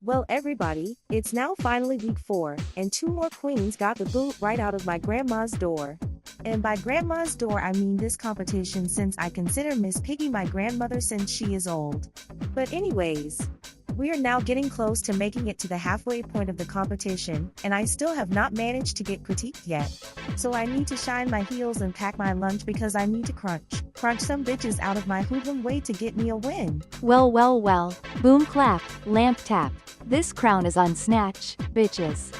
Well, everybody, it's now finally week 4, and 2 more queens got the boot right out of my grandma's door. And by grandma's door, I mean this competition, since I consider Miss Piggy my grandmother since she is old. But anyways, we are now getting close to making it to the halfway point of the competition, and I still have not managed to get critiqued yet. So I need to shine my heels and pack my lunch because I need to crunch some bitches out of my hoodlum way to get me a win. Well, well, well. Boom clap, lamp tap. This crown is on snatch, bitches.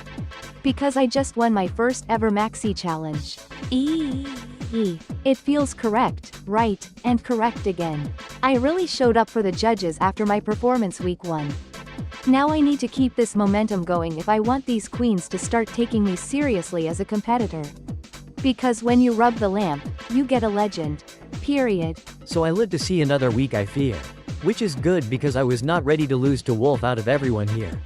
Because I just won my first ever maxi challenge. It feels correct, right, and correct again. I really showed up for the judges after my performance week 1. Now I need to keep this momentum going if I want these queens to start taking me seriously as a competitor. Because when you rub the lamp, you get a legend. Period. So I live to see another week, I fear. Which is good because I was not ready to lose to Wolf out of everyone here.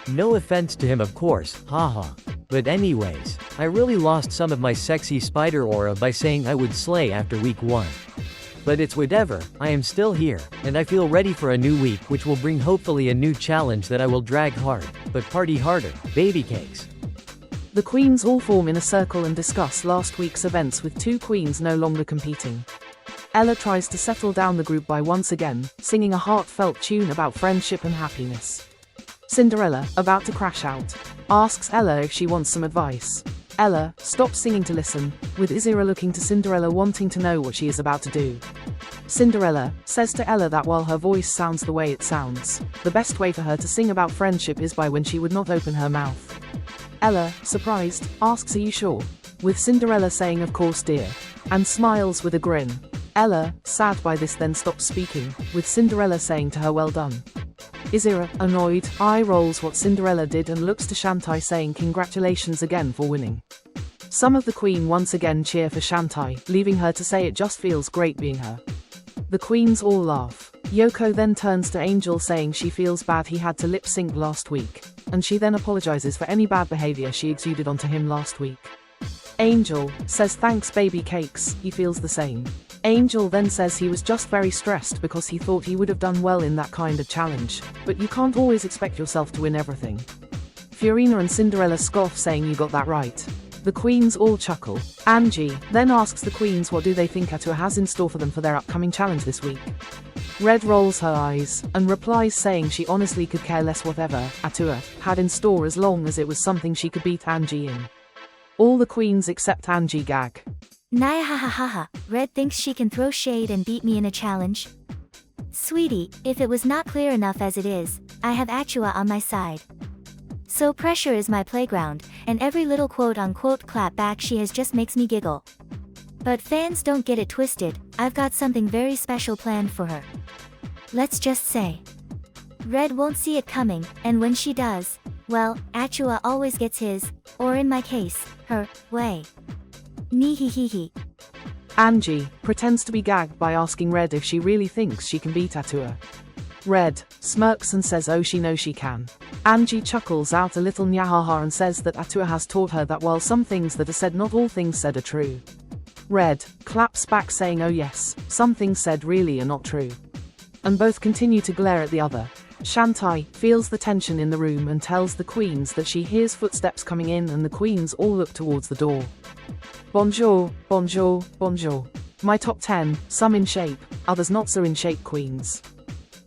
No offense to him, of course, haha. But anyways, I really lost some of my sexy spider aura by saying I would slay after week 1. But it's whatever, I am still here, and I feel ready for a new week which will bring hopefully a new challenge that I will drag hard, but party harder, baby cakes. The queens all form in a circle and discuss last week's events with 2 queens no longer competing. Ella tries to settle down the group by once again singing a heartfelt tune about friendship and happiness. Cinderella, about to crash out, asks Ella if she wants some advice. Ella stops singing to listen, with Izira looking to Cinderella wanting to know what she is about to do. Cinderella says to Ella that while her voice sounds the way it sounds, the best way for her to sing about friendship is by when she would not open her mouth. Ella, surprised, asks, "Are you sure?" with Cinderella saying, "Of course, dear," and smiles with a grin. Ella, sad by this, then stops speaking, with Cinderella saying to her, "Well done." Izira, annoyed, eye rolls what Cinderella did and looks to Shantai saying congratulations again for winning. Some of the queen once again cheer for Shantai, leaving her to say it just feels great being her. The queens all laugh. Yoko then turns to Angel saying she feels bad he had to lip sync last week, and she then apologizes for any bad behavior she exuded onto him last week. Angel says thanks baby cakes, he feels the same. Angel then says he was just very stressed because he thought he would have done well in that kind of challenge, but you can't always expect yourself to win everything. Fiorina and Cinderella scoff saying you got that right. The queens all chuckle. Angie then asks the queens what do they think Atua has in store for them for their upcoming challenge this week. Red rolls her eyes, and replies saying she honestly could care less whatever Atua had in store as long as it was something she could beat Angie in. All the queens except Angie gag. Naya ha ha ha ha, Red thinks she can throw shade and beat me in a challenge? Sweetie, if it was not clear enough as it is, I have Atua on my side. So pressure is my playground, and every little quote-unquote clap back she has just makes me giggle. But fans don't get it twisted, I've got something very special planned for her. Let's just say, Red won't see it coming, and when she does, well, Atua always gets his, or in my case, her, way. Neehehehe. Angie pretends to be gagged by asking Red if she really thinks she can beat Atua. Red smirks and says oh she knows she can. Angie chuckles out a little nyahaha and says that Atua has taught her that while some things that are said not all things said are true. Red claps back saying oh yes, some things said really are not true. And both continue to glare at the other. Shantai feels the tension in the room and tells the queens that she hears footsteps coming in and the queens all look towards the door. Bonjour, bonjour, bonjour. My top 10, some in shape, others not so in shape queens.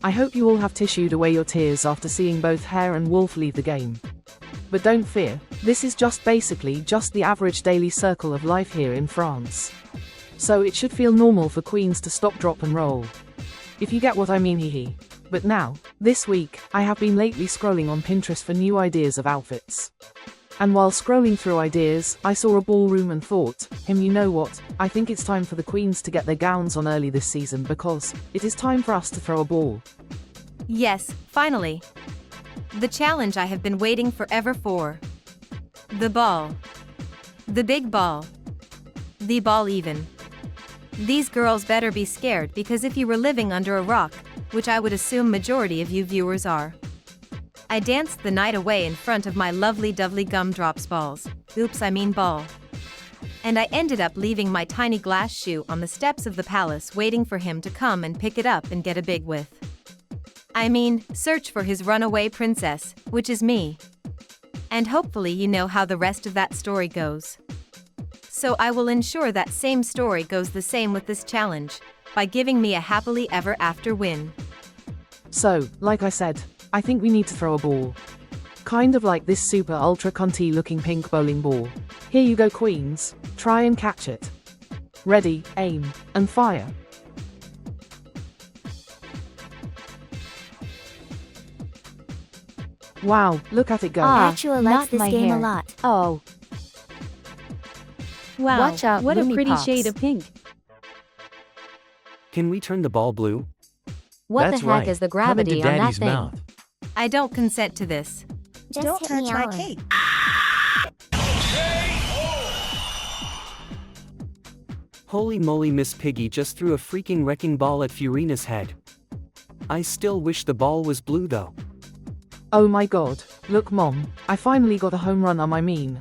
I hope you all have tissued away your tears after seeing both Hare and Wolf leave the game. But don't fear, this is just basically just the average daily circle of life here in France. So it should feel normal for queens to stop, drop and roll. If you get what I mean, hee. But now, this week, I have been lately scrolling on Pinterest for new ideas of outfits. And while scrolling through ideas, I saw a ballroom and thought, you know what, I think it's time for the queens to get their gowns on early this season because it is time for us to throw a ball. Yes, finally. The challenge I have been waiting forever for. The ball. The big ball. The ball even. These girls better be scared because if you were living under a rock, which I would assume majority of you viewers are. I danced the night away in front of my lovely dovely gumdrops balls, oops I mean ball. And I ended up leaving my tiny glass shoe on the steps of the palace waiting for him to come and pick it up and get a big whiff. I mean, search for his runaway princess, which is me. And hopefully you know how the rest of that story goes. So I will ensure that same story goes the same with this challenge, by giving me a happily ever after win. So, like I said, I think we need to throw a ball. Kind of like this super ultra cunty looking pink bowling ball. Here you go, queens. Try and catch it. Ready, aim, and fire. Wow, look at it go. Actua likes not this my game hair. a lot. Oh. Wow, Watch out, what a Lumi pretty Pops. shade of pink. Can we turn the ball blue? What That's the heck right. is the Come into gravity on that Daddy's thing? mouth. I don't consent to this. Just Don't hit touch me my on. cake. Holy moly, Miss Piggy just threw a freaking wrecking ball at Fiorina's head. I still wish the ball was blue though. Oh my god, look mom, I finally got a home run on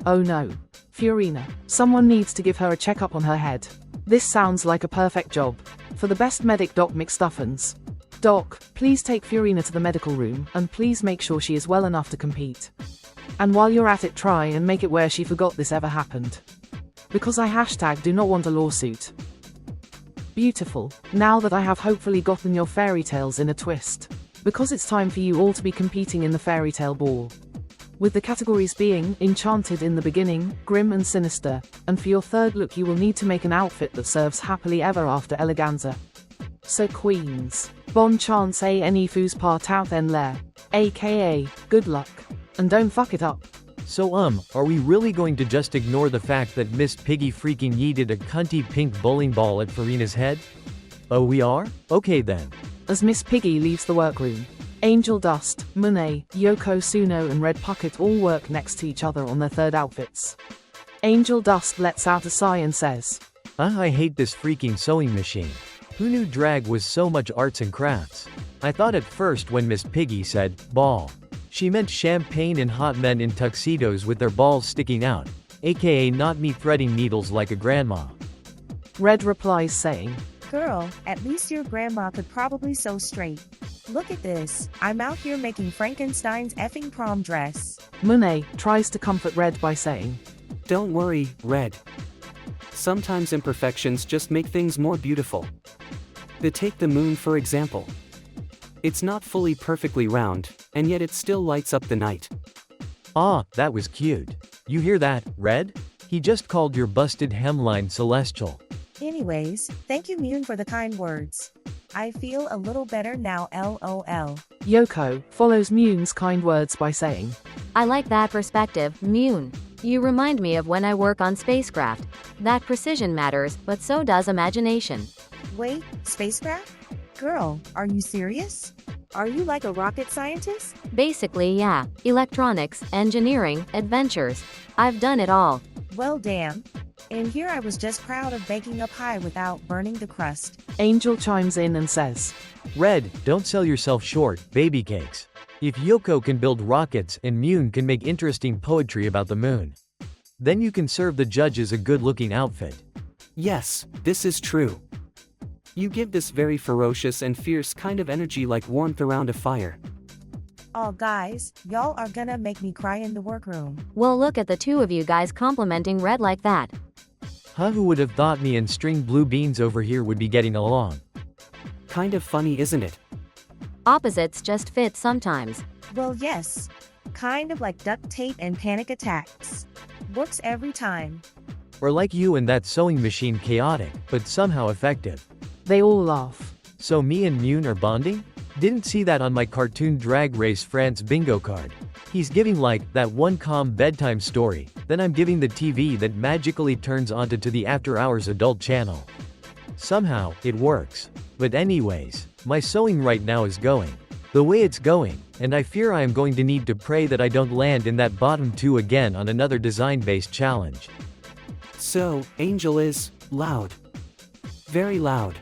oh no. Fiorina, someone needs to give her a checkup on her head. This sounds like a perfect job. For the best medic, Doc McStuffins. Doc, please take Fiorina to the medical room, and please make sure she is well enough to compete. And while you're at it, try and make it where she forgot this ever happened. Because I #do not want a lawsuit. Beautiful, now that I have hopefully gotten your fairy tales in a twist. Because it's time for you all to be competing in the Fairytale Ball. With the categories being Enchanted in the beginning, Grim and Sinister, and for your third look you will need to make an outfit that serves Happily Ever After Eleganza. So queens, bon chance ane fus part out en l'air, aka, good luck. And don't fuck it up. So are we really going to just ignore the fact that Miss Piggy freaking yeeted a cunty pink bowling ball at Fiorina's head? Oh, we are? Okay then. As Miss Piggy leaves the workroom, Angel Dust, Monet, Yoko Tsuno and Red Pucket all work next to each other on their third outfits. Angel Dust lets out a sigh and says, I hate this freaking sewing machine. Who knew drag was so much arts and crafts? I thought at first when Miss Piggy said, ball, she meant champagne and hot men in tuxedos with their balls sticking out, aka not me threading needles like a grandma. Red replies saying, Girl, at least your grandma could probably sew straight. Look at this, I'm out here making Frankenstein's effing prom dress. Monet tries to comfort Red by saying, Don't worry, Red. Sometimes imperfections just make things more beautiful. Take the moon for example. It's not fully perfectly round, and yet it still lights up the night. Ah, that was cute. You hear that, Red? He just called your busted hemline celestial. Anyways, thank you Moon for the kind words. I feel a little better now LOL. Yoko follows Mune's kind words by saying, I like that perspective, Mune. You remind me of when I work on spacecraft. That precision matters, but so does imagination. Wait, spacecraft? Girl, are you serious? Are you like a rocket scientist? Basically, yeah. Electronics, engineering, adventures. I've done it all. Well damn. And here I was just proud of baking up high without burning the crust. Angel chimes in and says, Red, don't sell yourself short, baby cakes. If Yoko can build rockets and Mune can make interesting poetry about the moon, then you can serve the judges a good-looking outfit. Yes, this is true. You give this very ferocious and fierce kind of energy like warmth around a fire. Oh guys, y'all are gonna make me cry in the workroom. Well, look at the two of you guys complimenting Red like that. Who would have thought me and string blue beans over here would be getting along? Kind of funny, isn't it? Opposites just fit sometimes. Well yes. Kind of like duct tape and panic attacks. Works every time. Or like you and that sewing machine, chaotic, but somehow effective. They all laugh. So me and Mune are bonding? Didn't see that on my cartoon Drag Race France bingo card. He's giving like that one calm bedtime story, then I'm giving the TV that magically turns onto the after hours adult channel. Somehow, it works. But anyways, my sewing right now is going the way it's going, and I fear I am going to need to pray that I don't land in that bottom two again on another design-based challenge. So, Angel is loud. Very loud.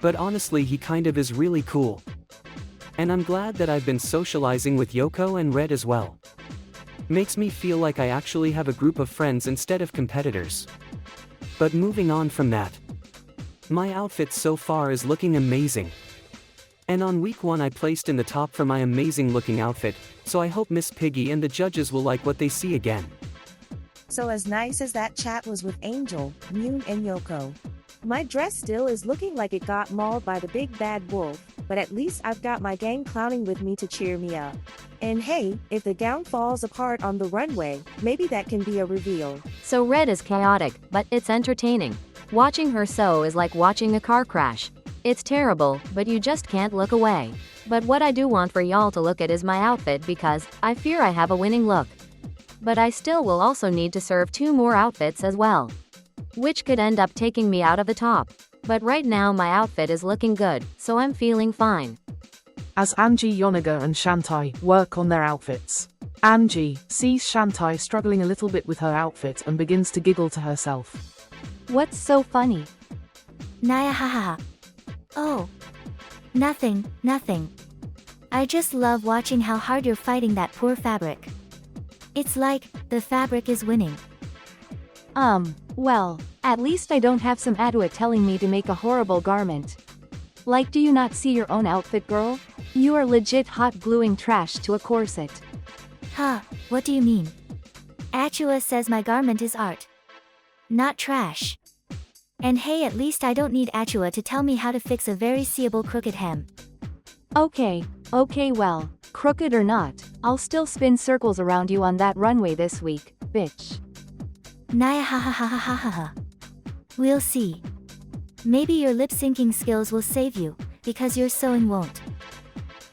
But honestly, he kind of is really cool. And I'm glad that I've been socializing with Yoko and Red as well. Makes me feel like I actually have a group of friends instead of competitors. But moving on from that, my outfit so far is looking amazing. And on week 1 I placed in the top for my amazing looking outfit, so I hope Miss Piggy and the judges will like what they see again. So as nice as that chat was with Angel, Moon and Yoko, my dress still is looking like it got mauled by the big bad wolf, but at least I've got my gang clowning with me to cheer me up. And hey, if the gown falls apart on the runway, maybe that can be a reveal. So red is chaotic, but it's entertaining. Watching her sew is like watching a car crash. It's terrible, but you just can't look away. But what I do want for y'all to look at is my outfit because I fear I have a winning look. But I still will also need to serve 2 more outfits as well, which could end up taking me out of the top. But right now my outfit is looking good, so I'm feeling fine. As Angie, Yonaga and Shantai work on their outfits, Angie sees Shantai struggling a little bit with her outfit and begins to giggle to herself. What's so funny? Naya hahaha. Oh. Nothing, nothing. I just love watching how hard you're fighting that poor fabric. It's like, the fabric is winning. Well, at least I don't have some Adua telling me to make a horrible garment. Like, do you not see your own outfit, girl? You are legit hot gluing trash to a corset. Huh, what do you mean? Atua says my garment is art, not trash. And hey, at least I don't need Atua to tell me how to fix a very seeable crooked hem. Okay, well, crooked or not, I'll still spin circles around you on that runway this week, bitch. Naya ha. We'll see. Maybe your lip-syncing skills will save you, because your sewing won't.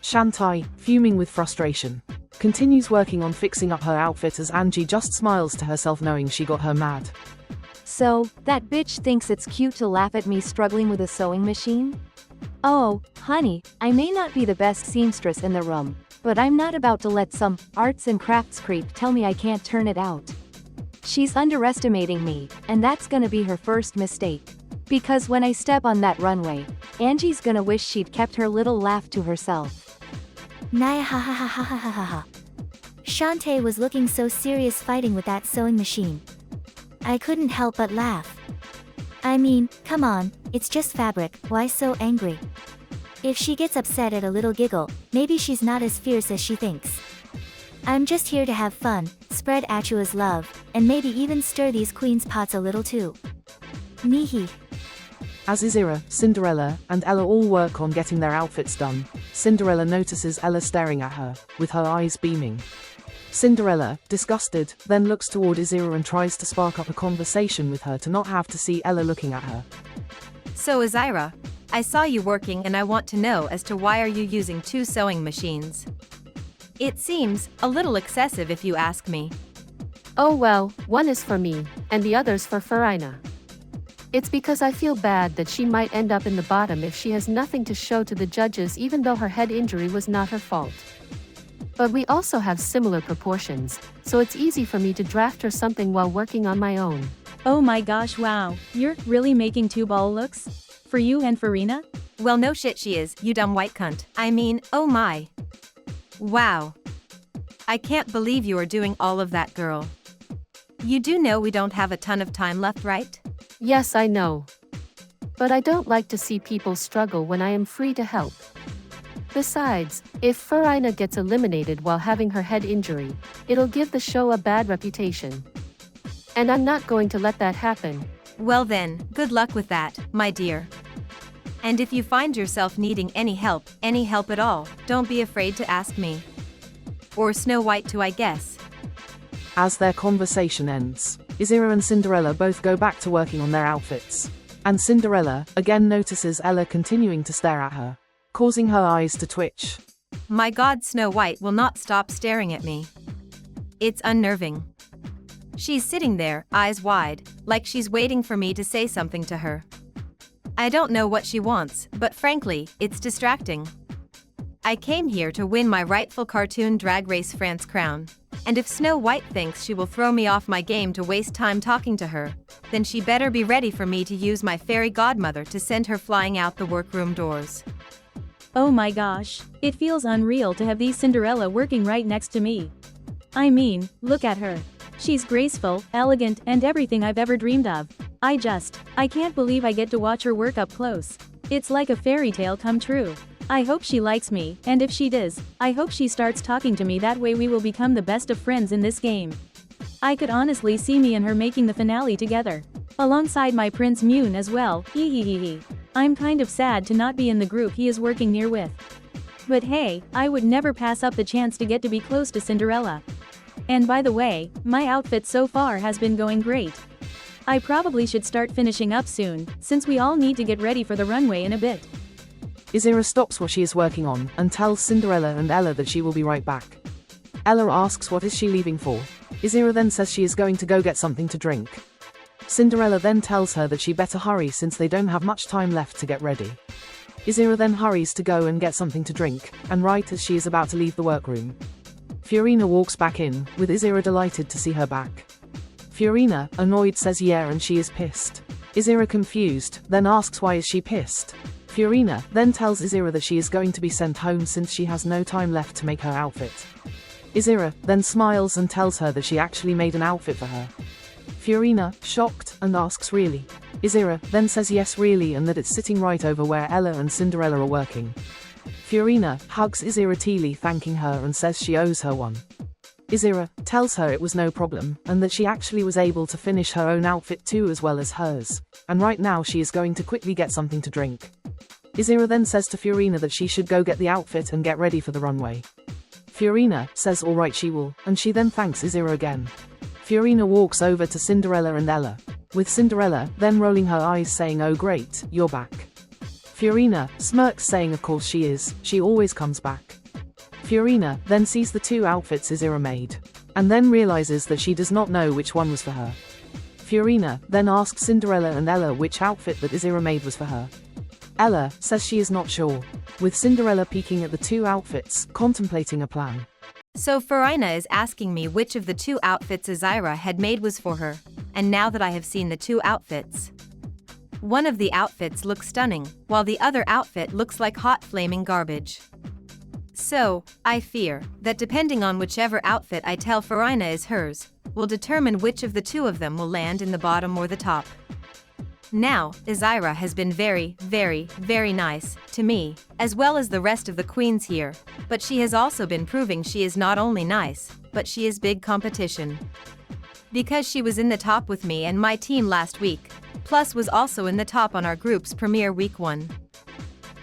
Shantai, fuming with frustration, continues working on fixing up her outfit as Angie just smiles to herself knowing she got her mad. So, that bitch thinks it's cute to laugh at me struggling with a sewing machine? Oh, honey, I may not be the best seamstress in the room, but I'm not about to let some arts and crafts creep tell me I can't turn it out. She's underestimating me, and that's gonna be her first mistake. Because when I step on that runway, Angie's gonna wish she'd kept her little laugh to herself. Naya ha. Shantae was looking so serious fighting with that sewing machine. I couldn't help but laugh. I mean, come on, it's just fabric, why so angry? If she gets upset at a little giggle, maybe she's not as fierce as she thinks. I'm just here to have fun, spread Atua's love, and maybe even stir these queens' pots a little too. Nihi. As Izira, Cinderella, and Ella all work on getting their outfits done, Cinderella notices Ella staring at her, with her eyes beaming. Cinderella, disgusted, then looks toward Izira and tries to spark up a conversation with her to not have to see Ella looking at her. So Izira, I saw you working and I want to know as to why are you using 2 sewing machines? It seems a little excessive if you ask me. Oh well, one is for me, and the other's for Farina. It's because I feel bad that she might end up in the bottom if she has nothing to show to the judges even though her head injury was not her fault. But we also have similar proportions, so it's easy for me to draft her something while working on my own. Oh my gosh, wow, you're really making 2 ball looks? For you and Farina? Well, no shit she is, you dumb white cunt. I mean, oh my. Wow. I can't believe you are doing all of that, girl. You do know we don't have a ton of time left, right? Yes, I know. But I don't like to see people struggle when I am free to help. Besides, if Farina gets eliminated while having her head injury, it'll give the show a bad reputation. And I'm not going to let that happen. Well then, good luck with that, my dear. And if you find yourself needing any help at all, don't be afraid to ask me. Or Snow White too, I guess. As their conversation ends, Izira and Cinderella both go back to working on their outfits. And Cinderella, again notices Ella continuing to stare at her, causing her eyes to twitch. My God, Snow White will not stop staring at me. It's unnerving. She's sitting there, eyes wide, like she's waiting for me to say something to her. I don't know what she wants, but frankly, it's distracting. I came here to win my rightful cartoon Drag Race France crown. And if Snow White thinks she will throw me off my game to waste time talking to her, then she better be ready for me to use my fairy godmother to send her flying out the workroom doors. Oh my gosh, it feels unreal to have these Cinderella working right next to me. I mean, look at her. She's graceful, elegant, and everything I've ever dreamed of. I can't believe I get to watch her work up close. It's like a fairy tale come true. I hope she likes me, and if she does, I hope she starts talking to me, that way we will become the best of friends in this game. I could honestly see me and her making the finale together. Alongside my Prince Moon as well, hehehehe. I'm kind of sad to not be in the group he is working near with. But hey, I would never pass up the chance to get to be close to Cinderella. And by the way, my outfit so far has been going great. I probably should start finishing up soon, since we all need to get ready for the runway in a bit. Izira stops what she is working on, and tells Cinderella and Ella that she will be right back. Ella asks what is she leaving for. Izira then says she is going to go get something to drink. Cinderella then tells her that she better hurry since they don't have much time left to get ready. Izira then hurries to go and get something to drink, and right as she is about to leave the workroom, Fiorina walks back in, with Izira delighted to see her back. Fiorina, annoyed, says yeah and she is pissed. Izira, confused, then asks why is she pissed. Fiorina then tells Izira that she is going to be sent home since she has no time left to make her outfit. Izira then smiles and tells her that she actually made an outfit for her. Fiorina, shocked, and asks really. Izira then says yes really and that it's sitting right over where Ella and Cinderella are working. Fiorina hugs Izira tearily, thanking her and says she owes her one. Izira tells her it was no problem, and that she actually was able to finish her own outfit too as well as hers, and right now she is going to quickly get something to drink. Izira then says to Fiorina that she should go get the outfit and get ready for the runway. Fiorina says alright she will, and she then thanks Izira again. Fiorina walks over to Cinderella and Ella, with Cinderella then rolling her eyes saying oh great, you're back. Fiorina smirks saying of course she is, she always comes back. Fiorina then sees the two outfits Izira made, and then realizes that she does not know which one was for her. Fiorina then asks Cinderella and Ella which outfit that Izira made was for her. Ella says she is not sure, with Cinderella peeking at the two outfits, contemplating a plan. So Farina is asking me which of the two outfits Izira had made was for her, and now that I have seen the two outfits, one of the outfits looks stunning, while the other outfit looks like hot flaming garbage. So, I fear that depending on whichever outfit I tell Farina is hers, will determine which of the two of them will land in the bottom or the top. Now, Izira has been very, very, very nice to me, as well as the rest of the queens here, but she has also been proving she is not only nice, but she is big competition. Because she was in the top with me and my team last week, plus was also in the top on our group's premiere week 1.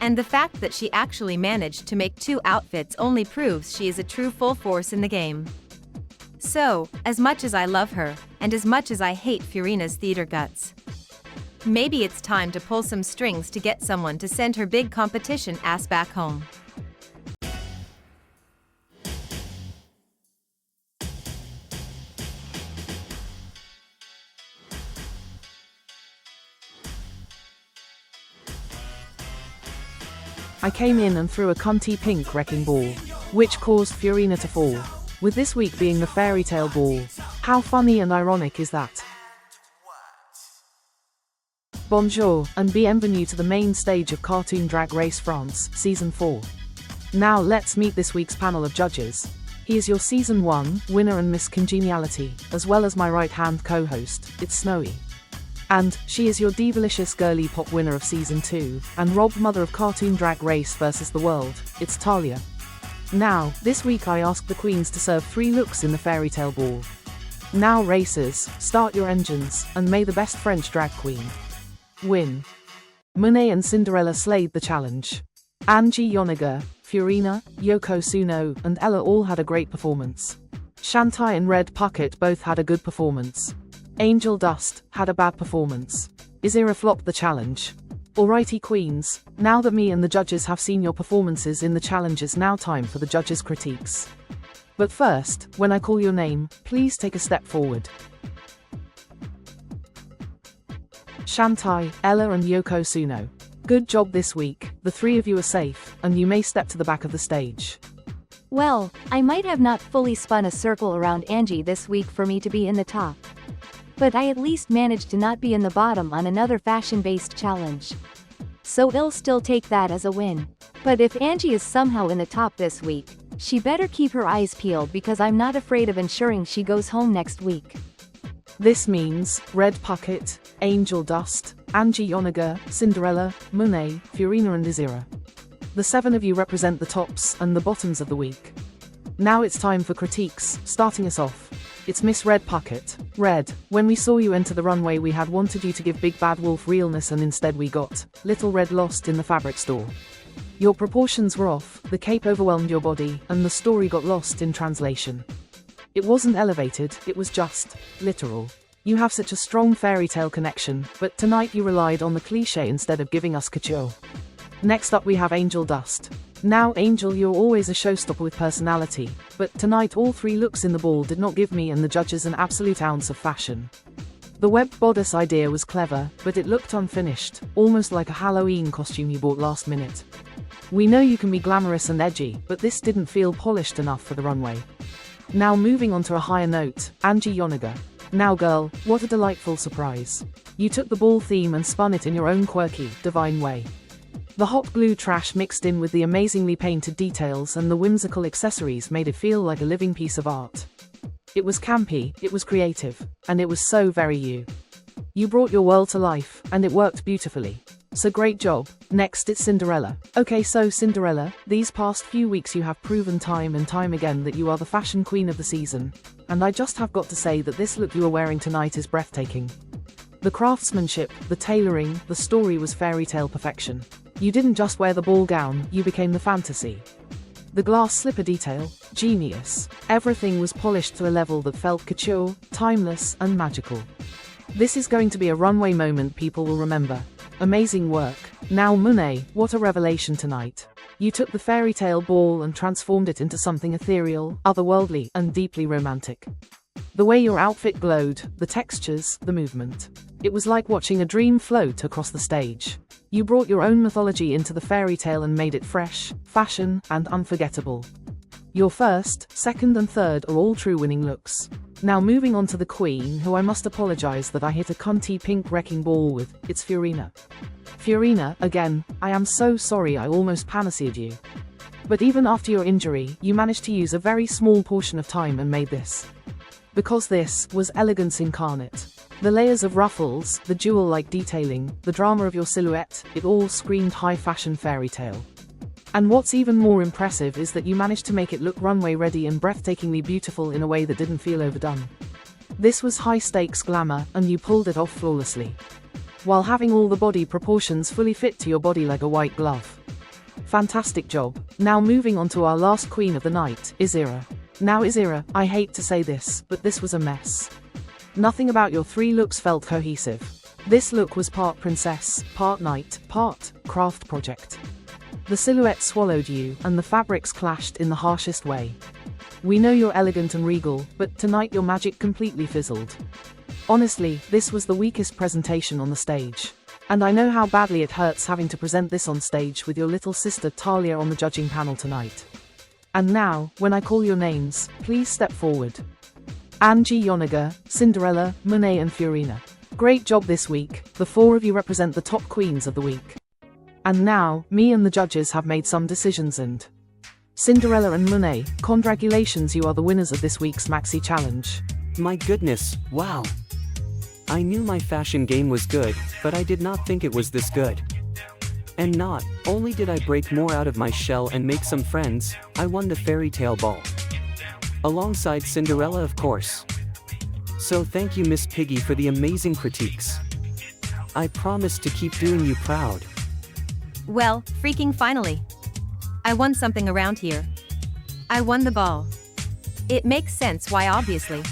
And the fact that she actually managed to make two outfits only proves she is a true full force in the game. So, as much as I love her, and as much as I hate Fiorina's theater guts, maybe it's time to pull some strings to get someone to send her big competition ass back home. I came in and threw a cunty pink wrecking ball, which caused Fiorina to fall, with this week being the Fairytale ball. How funny and ironic is that? Bonjour, and bienvenue to the main stage of Cartoon Drag Race France, Season 4. Now let's meet this week's panel of judges. He is your Season 1 winner and Miss Congeniality, as well as my right-hand co-host, it's Snowy. And she is your Divalicious Girly Pop winner of Season 2, and robbed mother of Cartoon Drag Race vs. the World, it's Talia. Now, this week I asked the queens to serve 3 looks in the Fairytale ball. Now racers, start your engines, and may the best French drag queen win. Monet and Cinderella slayed the challenge. Angie Yoniger, Fiorina, Yoko Tsuno, and Ella all had a great performance. Shantai and Red Puckett both had a good performance. Angel Dust had a bad performance. Izira flopped the challenge. Alrighty queens, now that me and the judges have seen your performances in the challenge, it's now time for the judges' critiques. But first, when I call your name, please take a step forward. Shantai, Ella and Yoko Tsuno. Good job this week, the 3 of you are safe, and you may step to the back of the stage. Well, I might have not fully spun a circle around Angie this week for me to be in the top. But I at least managed to not be in the bottom on another fashion-based challenge. So I'll still take that as a win. But if Angie is somehow in the top this week, she better keep her eyes peeled because I'm not afraid of ensuring she goes home next week. This means Red Puckett, Angel Dust, Angie Yoniger, Cinderella, Monet, Fiorina and Izira. The 7 of you represent the tops and the bottoms of the week. Now it's time for critiques, starting us off. It's Miss Red Puckett. Red, when we saw you enter the runway we had wanted you to give Big Bad Wolf realness and instead we got Little Red lost in the fabric store. Your proportions were off, the cape overwhelmed your body, and the story got lost in translation. It wasn't elevated, it was just literal. You have such a strong fairy tale connection, but tonight you relied on the cliché instead of giving us couture. Next up we have Angel Dust. Now Angel, you're always a showstopper with personality, but tonight all 3 looks in the ball did not give me and the judges an absolute ounce of fashion. The webbed bodice idea was clever, but it looked unfinished, almost like a Halloween costume you bought last minute. We know you can be glamorous and edgy, but this didn't feel polished enough for the runway. Now moving on to a higher note, Angie Yoniger. Now girl, what a delightful surprise. You took the ball theme and spun it in your own quirky, divine way. The hot glue trash mixed in with the amazingly painted details and the whimsical accessories made it feel like a living piece of art. It was campy, it was creative, and it was so very you. You brought your world to life, and it worked beautifully. So great job. Next it's Cinderella. Okay, so Cinderella, these past few weeks you have proven time and time again that you are the fashion queen of the season, and I just have got to say that this look you are wearing tonight is breathtaking. The craftsmanship, the tailoring, the story was fairy tale perfection. You didn't just wear the ball gown, you became the fantasy. The glass slipper detail, genius. Everything was polished to a level that felt couture, timeless, and magical. This is going to be a runway moment people will remember. Amazing work. Now Monet, what a revelation tonight. You took the fairy tale ball and transformed it into something ethereal, otherworldly, and deeply romantic. The way your outfit glowed, the textures, the movement. It was like watching a dream float across the stage. You brought your own mythology into the fairy tale and made it fresh, fashion, and unforgettable. Your first, second and third are all true winning looks. Now moving on to the queen, who I must apologize that I hit a cunty pink wrecking ball with, it's Fiorina. Fiorina, again, I am so sorry I almost panaceaed you. But even after your injury, you managed to use a very small portion of time and made this. Because this was elegance incarnate. The layers of ruffles, the jewel-like detailing, the drama of your silhouette, it all screamed high fashion fairy tale. And what's even more impressive is that you managed to make it look runway ready and breathtakingly beautiful in a way that didn't feel overdone. This was high stakes glamour, and you pulled it off flawlessly. While having all the body proportions fully fit to your body like a white glove. Fantastic job. Now moving on to our last queen of the night, Izira. Now Izira, I hate to say this, but this was a mess. Nothing about your 3 looks felt cohesive. This look was part princess, part knight, part craft project. The silhouette swallowed you, and the fabrics clashed in the harshest way. We know you're elegant and regal, but tonight your magic completely fizzled. Honestly, this was the weakest presentation on the stage. And I know how badly it hurts having to present this on stage with your little sister Talia on the judging panel tonight. And now, when I call your names, please step forward. Angie Yoniger, Cinderella, Monet and Fiorina. Great job this week, the 4 of you represent the top queens of the week. And now, me and the judges have made some decisions and... Cinderella and Monet, congratulations, you are the winners of this week's Maxi Challenge. My goodness, wow. I knew my fashion game was good, but I did not think it was this good. And not only did I break more out of my shell and make some friends, I won the fairy tale ball. Alongside Cinderella, of course. So thank you Miss Piggy for the amazing critiques. I promise to keep doing you proud. Well, freaking finally. I won something around here. I won the ball. It makes sense why, obviously.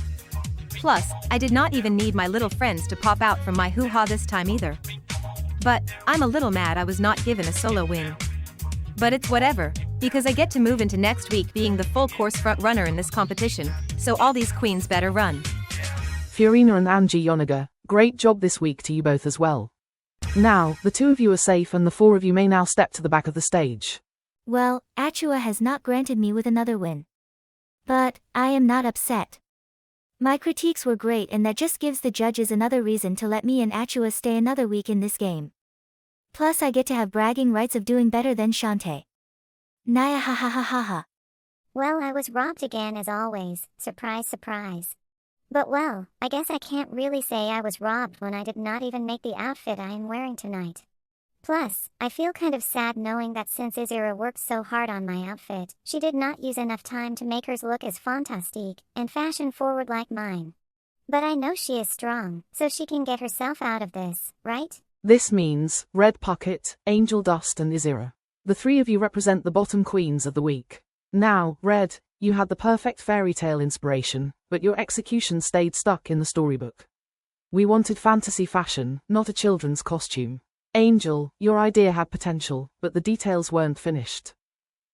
Plus, I did not even need my little friends to pop out from my hoo-ha this time either. But, I'm a little mad I was not given a solo win. But it's whatever, because I get to move into next week being the full course front runner in this competition, so all these queens better run. Fiorina and Angie Yoniger, great job this week to you both as well. Now, the 2 of you are safe and the 4 of you may now step to the back of the stage. Well, Achua has not granted me with another win. But, I am not upset. My critiques were great and that just gives the judges another reason to let me and Achua stay another week in this game. Plus I get to have bragging rights of doing better than Shantae. Naya ha ha ha ha ha. Well, I was robbed again as always, surprise surprise. But well, I guess I can't really say I was robbed when I did not even make the outfit I am wearing tonight. Plus, I feel kind of sad knowing that since Izira worked so hard on my outfit, she did not use enough time to make hers look as fantastique and fashion-forward like mine. But I know she is strong, so she can get herself out of this, right? This means Red Pucket, Angel Dust and Izira. The three of you represent the bottom queens of the week. Now, Red, you had the perfect fairy tale inspiration, but your execution stayed stuck in the storybook. We wanted fantasy fashion, not a children's costume. Angel, your idea had potential, but the details weren't finished.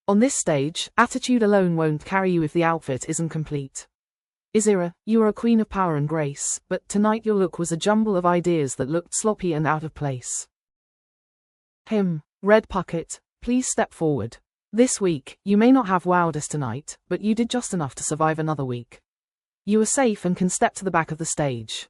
On this stage, attitude alone won't carry you if the outfit isn't complete. Izira, you are a queen of power and grace, but tonight your look was a jumble of ideas that looked sloppy and out of place. Red Pucket, please step forward. This week, you may not have wowed us tonight, but you did just enough to survive another week. You are safe and can step to the back of the stage.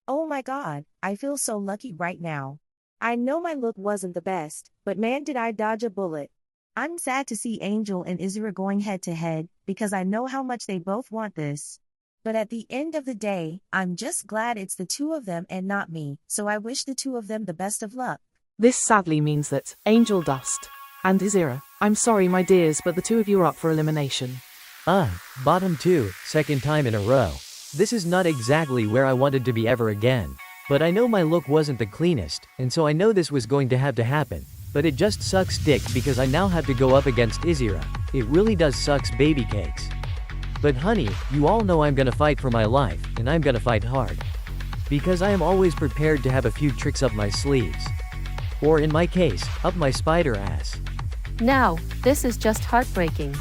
Oh my god, I feel so lucky right now. I know my look wasn't the best, but man did I dodge a bullet. I'm sad to see Angel and Izira going head to head, because I know how much they both want this. But at the end of the day, I'm just glad it's the two of them and not me, so I wish the two of them the best of luck. This sadly means that, Angel Dust and Izira, I'm sorry my dears, but the two of you are up for elimination. Bottom 2, second time in a row. This is not exactly where I wanted to be ever again. But I know my look wasn't the cleanest, and so I know this was going to have to happen. But it just sucks dick because I now have to go up against Izira. It really does sucks baby cakes. But honey, you all know I'm gonna fight for my life, and I'm gonna fight hard. Because I am always prepared to have a few tricks up my sleeves. Or in my case, up my spider ass. Now, this is just heartbreaking.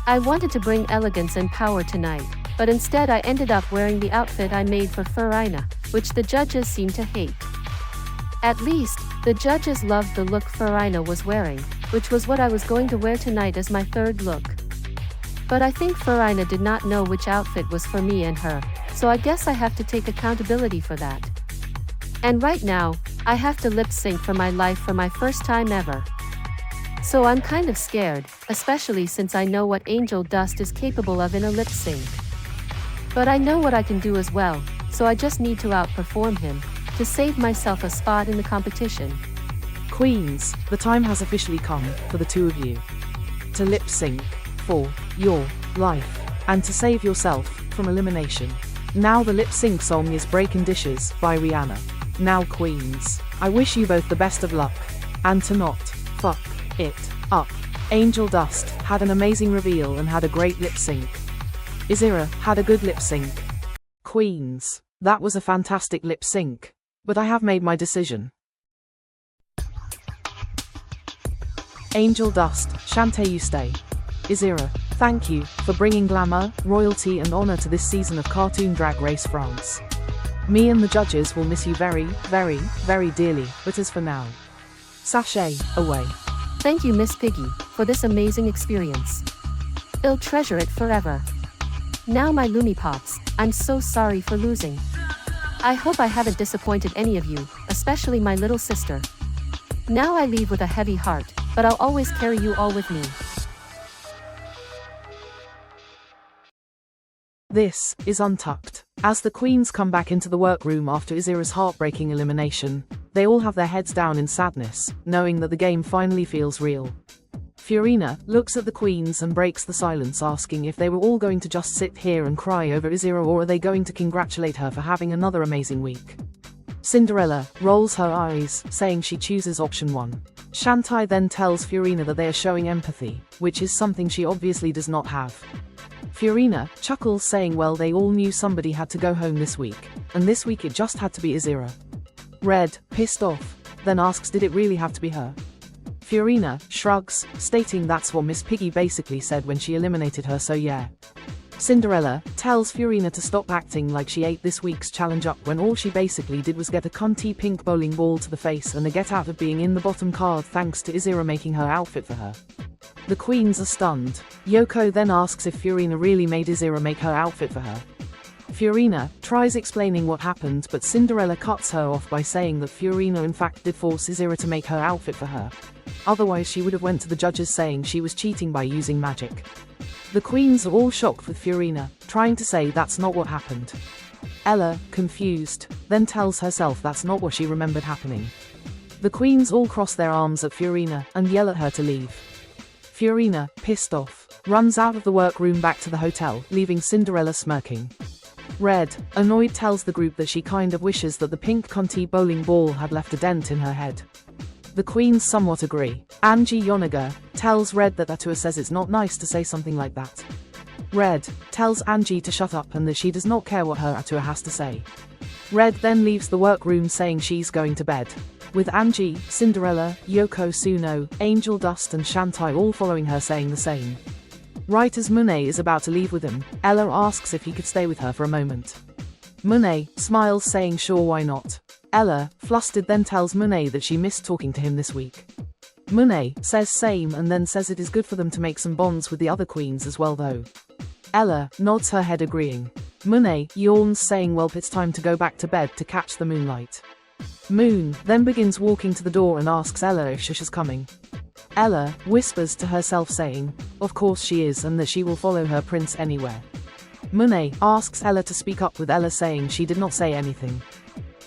I wanted to bring elegance and power tonight, but instead I ended up wearing the outfit I made for Fairytale, which the judges seem to hate. At least, the judges loved the look Fairytale was wearing, which was what I was going to wear tonight as my third look. But I think Fairytale did not know which outfit was for me and her, so I guess I have to take accountability for that. And right now, I have to lip sync for my life for my first time ever. So I'm kind of scared, especially since I know what Angel Dust is capable of in a lip sync. But I know what I can do as well, so I just need to outperform him, to save myself a spot in the competition. Queens, the time has officially come for the two of you to lip sync for your life and to save yourself from elimination. Now the lip sync song is Breaking Dishes by Rihanna. Now queens, I wish you both the best of luck, and to not fuck it up. Angel Dust had an amazing reveal and had a great lip sync. Izira had a good lip sync. Queens, that was a fantastic lip sync. But I have made my decision. Angel Dust, Shantae you stay. Izira, thank you for bringing glamour, royalty and honor to this season of Cartoon Drag Race France. Me and the judges will miss you very, very, very dearly, but as for now, sashay away. Thank you, Miss Piggy, for this amazing experience. I'll treasure it forever. Now my Looney Pops, I'm so sorry for losing. I hope I haven't disappointed any of you, especially my little sister. Now I leave with a heavy heart, but I'll always carry you all with me. This is Untucked. As the queens come back into the workroom after Izira's heartbreaking elimination, they all have their heads down in sadness, knowing that the game finally feels real. Fiorina looks at the queens and breaks the silence, asking if they were all going to just sit here and cry over Izira or are they going to congratulate her for having another amazing week. Cinderella rolls her eyes, saying she chooses option 1. Shantae then tells Fiorina that they are showing empathy, which is something she obviously does not have. Fiorina chuckles, saying well, they all knew somebody had to go home this week, and this week it just had to be Izira. Red, pissed off, then asks did it really have to be her? Fiorina shrugs, stating that's what Miss Piggy basically said when she eliminated her, so yeah. Cinderella tells Fiorina to stop acting like she ate this week's challenge up when all she basically did was get a cunty pink bowling ball to the face and a get out of being in the bottom card thanks to Izira making her outfit for her. The queens are stunned. Yoko then asks if Fiorina really made Izira make her outfit for her. Fiorina tries explaining what happened, but Cinderella cuts her off by saying that Fiorina in fact did force Izira to make her outfit for her. Otherwise she would have went to the judges saying she was cheating by using magic. The queens are all shocked with Fiorina, trying to say that's not what happened. Ella, confused, then tells herself that's not what she remembered happening. The queens all cross their arms at Fiorina and yell at her to leave. Fiorina, pissed off, runs out of the workroom back to the hotel, leaving Cinderella smirking. Red, annoyed, tells the group that she kind of wishes that the pink Conti bowling ball had left a dent in her head. The queens somewhat agree. Angie Yonaga tells Red that Atua says it's not nice to say something like that. Red tells Angie to shut up and that she does not care what her Atua has to say. Red then leaves the workroom saying she's going to bed, with Angie, Cinderella, Yoko Tsuno, Angel Dust and Shantai all following her saying the same. Right as Monet is about to leave with him, Ella asks if he could stay with her for a moment. Monet smiles saying sure, why not. Ella, flustered, then tells Monet that she missed talking to him this week. Monet says same and then says it is good for them to make some bonds with the other queens as well though. Ella nods her head agreeing. Monet yawns saying well, it's time to go back to bed to catch the moonlight. Moon then begins walking to the door and asks Ella if Shush is coming. Ella whispers to herself saying, of course she is, and that she will follow her prince anywhere. Monet asks Ella to speak up, with Ella saying she did not say anything.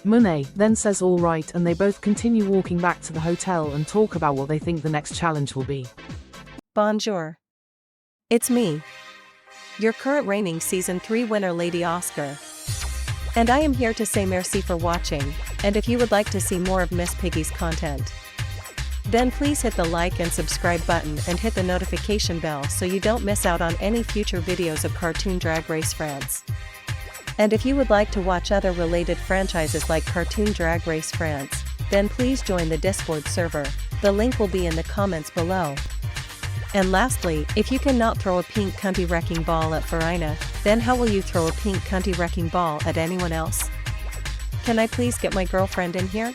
Monet then says all right, and they both continue walking back to the hotel and talk about what they think the next challenge will be. Bonjour. It's me, your current reigning Season 3 winner Lady Oscar. And I am here to say merci for watching, and if you would like to see more of Miss Piggy's content, then please hit the like and subscribe button and hit the notification bell so you don't miss out on any future videos of Cartoon Drag Race France. And if you would like to watch other related franchises like Cartoon Drag Race France, then please join the Discord server, the link will be in the comments below. And lastly, if you cannot throw a pink cunty wrecking ball at Fairytale, then how will you throw a pink cunty wrecking ball at anyone else? Can I please get my girlfriend in here?